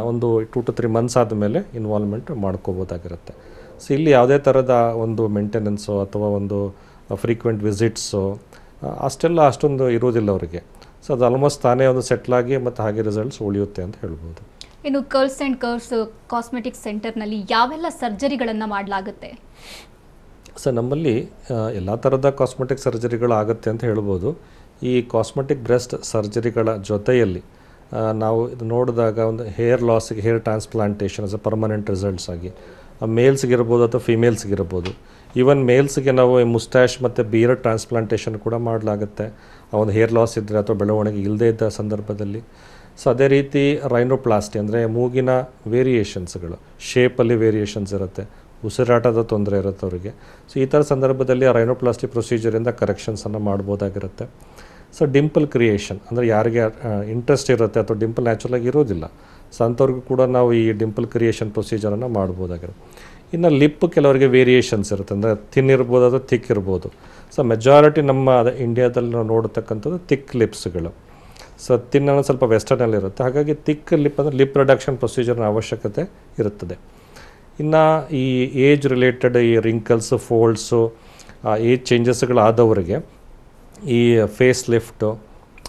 ಒಂದು 2 to 3 ಮಂತ್ಸ್ ಆದಮೇಲೆ ಇನ್ವಾಲ್ವ್ಮೆಂಟ್ ಮಾಡ್ಕೋಬೋದಾಗಿರುತ್ತೆ. ಸೊ ಇಲ್ಲಿ ಯಾವುದೇ ಥರದ ಒಂದು ಮೇಂಟೆನೆನ್ಸು ಅಥವಾ ಒಂದು ಫ್ರೀಕ್ವೆಂಟ್ ವಿಸಿಟ್ಸು ಅಷ್ಟೊಂದು ಇರೋದಿಲ್ಲ ಅವರಿಗೆ. ಸೊ ಅದು ಆಲ್ಮೋಸ್ಟ್ ತಾನೇ ಒಂದು ಸೆಟ್ಲಾಗಿ ಮತ್ತು ಹಾಗೆ ರಿಸಲ್ಟ್ಸ್ ಉಳಿಯುತ್ತೆ ಅಂತ ಹೇಳ್ಬೋದು. ಇನ್ನು ಕರ್ಲ್ಸ್ ಆ್ಯಂಡ್ ಕರ್ವ್ಸ್ ಕಾಸ್ಮೆಟಿಕ್ ಸೆಂಟರ್ನಲ್ಲಿ ಯಾವೆಲ್ಲ ಸರ್ಜರಿಗಳನ್ನು ಮಾಡಲಾಗುತ್ತೆ? ಸೊ ನಮ್ಮಲ್ಲಿ ಎಲ್ಲ ಥರದ ಕಾಸ್ಮೆಟಿಕ್ ಸರ್ಜರಿಗಳು ಆಗುತ್ತೆ ಅಂತ ಹೇಳ್ಬೋದು. ಈ ಕಾಸ್ಮೆಟಿಕ್ ಬ್ರೆಸ್ಟ್ ಸರ್ಜರಿಗಳ ಜೊತೆಯಲ್ಲಿ ನಾವು ಇದು ನೋಡಿದಾಗ ಒಂದು ಹೇರ್ ಲಾಸಿಗೆ hair transplantation as a permanent results ಆಗಿ ಮೇಲ್ಸ್ಗಿರ್ಬೋದು ಅಥವಾ ಫಿಮೇಲ್ಸ್ಗಿರ್ಬೋದು. ಈವನ್ ಮೇಲ್ಸ್ಗೆ ನಾವು ಮುಸ್ಟ್ಯಾಶ್ ಮತ್ತು ಬಿಯರ್ಡ್ ಟ್ರಾನ್ಸ್ಪ್ಲಾಂಟೇಷನ್ ಕೂಡ ಮಾಡಲಾಗುತ್ತೆ, ಆ ಒಂದು ಹೇರ್ ಲಾಸ್ ಇದ್ದರೆ ಅಥವಾ ಬೆಳವಣಿಗೆ ಇಲ್ಲದೇ ಇದ್ದ ಸಂದರ್ಭದಲ್ಲಿ. ಸೊ ಅದೇ ರೀತಿ ರೈನೋಪ್ಲಾಸ್ಟಿ ಅಂದರೆ ಮೂಗಿನ ವೇರಿಯೇಷನ್ಸ್ಗಳು, ಶೇಪಲ್ಲಿ ವೇರಿಯೇಷನ್ಸ್ ಇರುತ್ತೆ, ಉಸಿರಾಟದ ತೊಂದರೆ ಇರುತ್ತೆ ಅವರಿಗೆ. ಸೊ ಈ ಥರ ಸಂದರ್ಭದಲ್ಲಿ ಆ ರೈನೋಪ್ಲಾಸ್ಟಿ ಪ್ರೊಸೀಜರಿಂದ ಕರೆಕ್ಷನ್ಸನ್ನು ಮಾಡ್ಬೋದಾಗಿರುತ್ತೆ. ಸೊ ಡಿಂಪಲ್ ಕ್ರಿಯೇಷನ್ ಅಂದರೆ ಯಾರಿಗೆ ಇಂಟ್ರೆಸ್ಟ್ ಇರುತ್ತೆ ಅಥವಾ ಡಿಂಪಲ್ ನ್ಯಾಚುರಲಾಗಿ ಇರೋದಿಲ್ಲ, ಸೊ ಅಂಥವ್ರಿಗೂ ಕೂಡ ನಾವು ಈ ಡಿಂಪಲ್ ಕ್ರಿಯೇಷನ್ ಪ್ರೊಸೀಜರನ್ನು ಮಾಡ್ಬೋದಾಗಿರುತ್ತೆ. ಇನ್ನು ಲಿಪ್ ಕೆಲವರಿಗೆ ವೇರಿಯೇಷನ್ಸ್ ಇರುತ್ತೆ, ಅಂದರೆ ಥಿನ್ ಇರ್ಬೋದು ಅಥವಾ ಥಿಕ್ ಇರ್ಬೋದು. ಸೊ ಮೆಜಾರಿಟಿ ನಮ್ಮ ಇಂಡಿಯಾದಲ್ಲಿ ನಾವು ನೋಡತಕ್ಕಂಥದ್ದು ಥಿಕ್ ಲಿಪ್ಸ್ಗಳು. ಸೊ ಥಿನ್ ಅನ್ನೋದು ಸ್ವಲ್ಪ ವೆಸ್ಟರ್ನಲ್ಲಿ ಇರುತ್ತೆ, ಹಾಗಾಗಿ ಥಿಕ್ ಲಿಪ್ ಅಂದರೆ ಲಿಪ್ ರಿಡಕ್ಷನ್ ಪ್ರೊಸೀಜರ್ನ ಅವಶ್ಯಕತೆ ಇರುತ್ತದೆ. ಇನ್ನು ಈ ಏಜ್ ರಿಲೇಟೆಡ್ ಈ ರಿಂಕಲ್ಸು ಫೋಲ್ಡ್ಸು ಏಜ್ ಚೇಂಜಸ್ಗಳಾದವರಿಗೆ ಈ ಫೇಸ್ ಲಿಫ್ಟು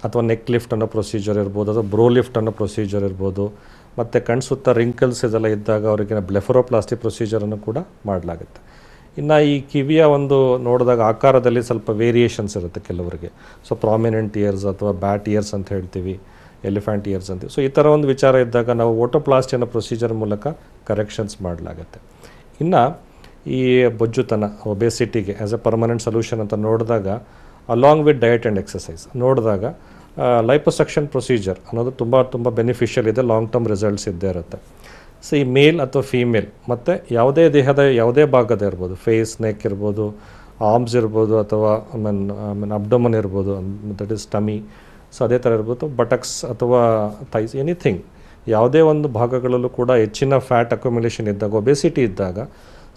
ಅಥವಾ ನೆಕ್ ಲಿಫ್ಟ್ ಅನ್ನೋ ಪ್ರೊಸೀಜರ್ ಇರ್ಬೋದು, ಅಥವಾ ಬ್ರೋ ಲಿಫ್ಟ್ ಅನ್ನೋ ಪ್ರೊಸೀಜರ್ ಇರ್ಬೋದು, ಮತ್ತು ಕಣ್ಸುತ್ತ ರಿಂಕಲ್ಸ್ ಇದೆಲ್ಲ ಇದ್ದಾಗ ಅವರಿಗೆ ಬ್ಲೆಫರೋಪ್ಲಾಸ್ಟಿ ಪ್ರೊಸೀಜರನ್ನು ಕೂಡ ಮಾಡಲಾಗುತ್ತೆ. ಇನ್ನು ಈ ಕಿವಿಯ ಒಂದು ನೋಡಿದಾಗ ಆಕಾರದಲ್ಲಿ ಸ್ವಲ್ಪ ವೇರಿಯೇಷನ್ಸ್ ಇರುತ್ತೆ ಕೆಲವರಿಗೆ. ಸೊ ಪ್ರಾಮಿನೆಂಟ್ ಇಯರ್ಸ್ ಅಥವಾ ಬ್ಯಾಟ್ ಇಯರ್ಸ್ ಅಂತ ಹೇಳ್ತೀವಿ, ಎಲಿಫೆಂಟ್ ಇಯರ್ಸ್ ಅಂತೀವಿ. ಸೊ ಈ ಥರ ಒಂದು ವಿಚಾರ ಇದ್ದಾಗ ನಾವು ಓಟೋಪ್ಲಾಸ್ಟಿ ಅನ್ನೋ ಪ್ರೊಸೀಜರ್ ಮೂಲಕ ಕರೆಕ್ಷನ್ಸ್ ಮಾಡಲಾಗುತ್ತೆ. ಇನ್ನು ಈ ಬೊಜ್ಜುತನ ಒಬೆಸಿಟಿಗೆ ಆ್ಯಸ್ ಎ ಪರ್ಮನೆಂಟ್ ಸೊಲ್ಯೂಷನ್ ಅಂತ ನೋಡಿದಾಗ along with diet and exercise ನೋಡಿದಾಗ ಲೈಪೋಸಕ್ಷನ್ ಪ್ರೊಸೀಜರ್ ಅನ್ನೋದು ತುಂಬ ಬೆನಿಫಿಷಿಯಲ್ ಇದೆ, ಲಾಂಗ್ ಟರ್ಮ್ ರಿಸಲ್ಟ್ಸ್ ಇದ್ದೇ ಇರುತ್ತೆ. ಸೊ ಈ ಮೇಲ್ ಅಥವಾ ಫೀಮೇಲ್ ಮತ್ತು ಯಾವುದೇ ದೇಹದ ಯಾವುದೇ ಭಾಗದ ಇರ್ಬೋದು, ಫೇಸ್ ನೆಕ್ ಇರ್ಬೋದು, ಆರ್ಮ್ಸ್ ಇರ್ಬೋದು, ಅಥವಾ ಅಬ್ಡಮನ್ ಇರ್ಬೋದು, ದಟ್ ಈಸ್ ಟಮಿ. ಸೊ ಅದೇ ಥರ ಇರ್ಬೋದು ಬಟಕ್ಸ್ ಅಥವಾ ಥೈಸ್, ಎನಿಥಿಂಗ್ ಯಾವುದೇ ಒಂದು ಭಾಗಗಳಲ್ಲೂ ಕೂಡ ಹೆಚ್ಚಿನ ಫ್ಯಾಟ್ ಅಕ್ಯುಮುಲೇಷನ್ ಇದ್ದಾಗ, ಒಬೆಸಿಟಿ ಇದ್ದಾಗ,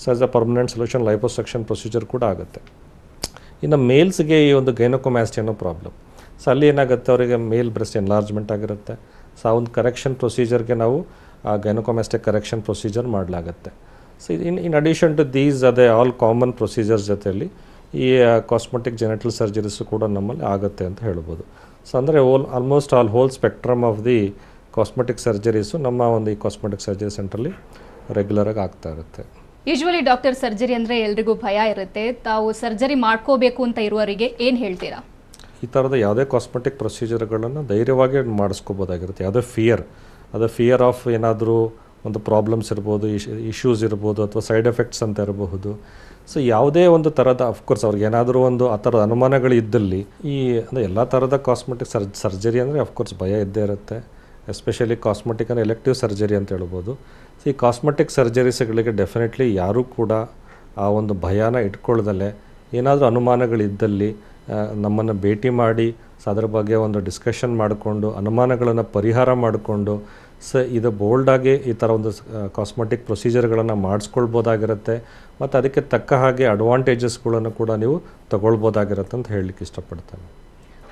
so as a permanent solution liposuction procedure ಕೂಡ ಆಗುತ್ತೆ. ಇನ್ನು ಮೇಲ್ಸ್ಗೆ ಈ ಒಂದು ಗೈನಕೋಮ್ಯಾಸ್ಟಿ ಅನ್ನೋ ಪ್ರಾಬ್ಲಮ್. ಸೊ ಅಲ್ಲಿ ಏನಾಗುತ್ತೆ, ಅವರಿಗೆ ಮೇಲ್ ಬ್ರೆಸ್ಟ್ ಎನ್ಲಾರ್ಜ್ಮೆಂಟ್ ಆಗಿರುತ್ತೆ. ಸೊ ಆ ಒಂದು ಕರೆಕ್ಷನ್ ಪ್ರೊಸೀಜರ್ಗೆ ನಾವು ಆ ಗೈನಕೋಮ್ಯಾಸ್ಟಿಕ್ ಕರೆಕ್ಷನ್ ಪ್ರೊಸೀಜರ್ ಮಾಡಲಾಗುತ್ತೆ. So in addition to these ಅದೇ ಆಲ್ ಕಾಮನ್ ಪ್ರೊಸೀಜರ್ಸ್ ಜೊತೆಯಲ್ಲಿ ಈ ಕಾಸ್ಮೆಟಿಕ್ ಜೆನೆಟಲ್ ಸರ್ಜರೀಸು ಕೂಡ ನಮ್ಮಲ್ಲಿ ಆಗುತ್ತೆ ಅಂತ ಹೇಳ್ಬೋದು. ಸೊ ಅಂದರೆ almost whole spectrum of the cosmetic surgeries ನಮ್ಮ ಒಂದು ಈ ಕಾಸ್ಮೆಟಿಕ್ ಸರ್ಜರಿ ಸೆಂಟ್ರಲ್ಲಿ ರೆಗ್ಯುಲರಾಗಿ ಆಗ್ತಾ ಇರುತ್ತೆ. ಯೂಶ್ವಲಿ ಡಾಕ್ಟರ್ ಸರ್ಜರಿ ಅಂದರೆ ಎಲ್ರಿಗೂ ಭಯ ಇರುತ್ತೆ, ತಾವು ಸರ್ಜರಿ ಮಾಡ್ಕೋಬೇಕು ಅಂತ ಇರುವವರಿಗೆ ಏನು ಹೇಳ್ತೀರಾ? ಈ ಥರದ ಯಾವುದೇ ಕಾಸ್ಮೆಟಿಕ್ ಪ್ರೊಸೀಜರ್ಗಳನ್ನು ಧೈರ್ಯವಾಗಿ ಮಾಡಿಸ್ಕೋಬೋದಾಗಿರುತ್ತೆ. ಯಾವುದೇ ಫಿಯರ್ ಆಫ್ ಏನಾದರೂ ಒಂದು ಪ್ರಾಬ್ಲಮ್ಸ್ ಇರ್ಬೋದು, ಇಶ್ಯೂಸ್ ಇರ್ಬೋದು, ಅಥವಾ ಸೈಡ್ ಎಫೆಕ್ಟ್ಸ್ ಅಂತ ಇರಬಹುದು. ಸೊ ಯಾವುದೇ ಒಂದು ಥರದ ಅಫ್ಕೋರ್ಸ್ ಅವ್ರಿಗೆ ಏನಾದರೂ ಒಂದು ಆ ಥರದ ಅನುಮಾನಗಳು ಇದ್ದಲ್ಲಿ ಈ ಅಂದರೆ ಎಲ್ಲ ಥರದ ಕಾಸ್ಮೆಟಿಕ್ ಸರ್ಜರಿ ಅಂದರೆ ಅಫ್ಕೋರ್ಸ್ ಭಯ ಇದ್ದೇ ಇರುತ್ತೆ. ಎಸ್ಪೆಷಲಿ ಕಾಸ್ಮೆಟಿಕ್ ಅಂದರೆ ಎಲೆಕ್ಟಿವ್ ಸರ್ಜರಿ ಅಂತ ಹೇಳ್ಬೋದು. ಸೊ ಈ ಕಾಸ್ಮೆಟಿಕ್ ಸರ್ಜರೀಸ್ಗಳಿಗೆ ಡೆಫಿನೆಟ್ಲಿ ಯಾರೂ ಕೂಡ ಆ ಒಂದು ಭಯನ ಇಟ್ಕೊಳ್ಳದಲ್ಲೇ ಏನಾದರೂ ಅನುಮಾನಗಳಿದ್ದಲ್ಲಿ ನಮ್ಮನ್ನು ಭೇಟಿ ಮಾಡಿ ಸೊ ಅದ್ರ ಬಗ್ಗೆ ಒಂದು ಡಿಸ್ಕಷನ್ ಮಾಡಿಕೊಂಡು ಅನುಮಾನಗಳನ್ನು ಪರಿಹಾರ ಮಾಡಿಕೊಂಡು ಸೊ ಇದು ಬೋಲ್ಡಾಗಿ ಈ ಥರ ಒಂದು ಕಾಸ್ಮೆಟಿಕ್ ಪ್ರೊಸೀಜರ್ಗಳನ್ನು ಮಾಡಿಸ್ಕೊಳ್ಬೋದಾಗಿರುತ್ತೆ. ಮತ್ತು ಅದಕ್ಕೆ ತಕ್ಕ ಹಾಗೆ ಅಡ್ವಾಂಟೇಜಸ್ಗಳನ್ನು ಕೂಡ ನೀವು ತಗೊಳ್ಬೋದಾಗಿರುತ್ತೆ ಅಂತ ಹೇಳಲಿಕ್ಕೆ ಇಷ್ಟಪಡ್ತೇನೆ.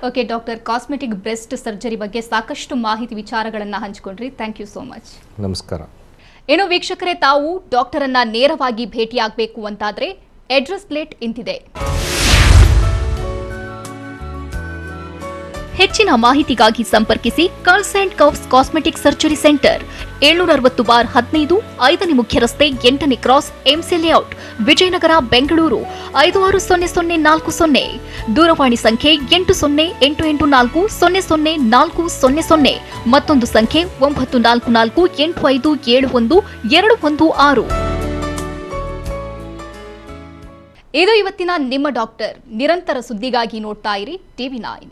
Okay doctor, cosmetic breast surgery ಬಗ್ಗೆ ಸಾಕಷ್ಟು ಮಾಹಿತಿ ವಿಚಾರಗಳನ್ನು ಹಂಚಿಕೊಂಡ್ರಿ. Thank you so much. ನಮಸ್ಕಾರ. ಏನು ವೀಕ್ಷಕರೇ, ತಾವು ಡಾಕ್ಟರನ್ನು ನೇರವಾಗಿ ಭೇಟಿಯಾಗಬೇಕು ಅಂತಾದರೆ ಅಡ್ರೆಸ್ ಪ್ಲೇಟ್ ಇಂತಿದೆ. ಹೆಚ್ಚಿನ ಮಾಹಿತಿಗಾಗಿ ಸಂಪರ್ಕಿಸಿ Curls and Curves cosmetic surgery centre 760/15 5ನೇ ಮುಖ್ಯ ರಸ್ತೆ 8ನೇ cross MC layout Vijayanagar Bengaluru 560040. ದೂರವಾಣಿ ಸಂಖ್ಯೆ 8088400400 ಮತ್ತೊಂದು ಸಂಖ್ಯೆ 9448571216. ಇದು ಇವತ್ತಿನ ನಿಮ್ಮ ಡಾಕ್ಟರ್. ನಿರಂತರ ಸುದ್ದಿಗಾಗಿ ನೋಡ್ತಾ ಇರಿ TV9.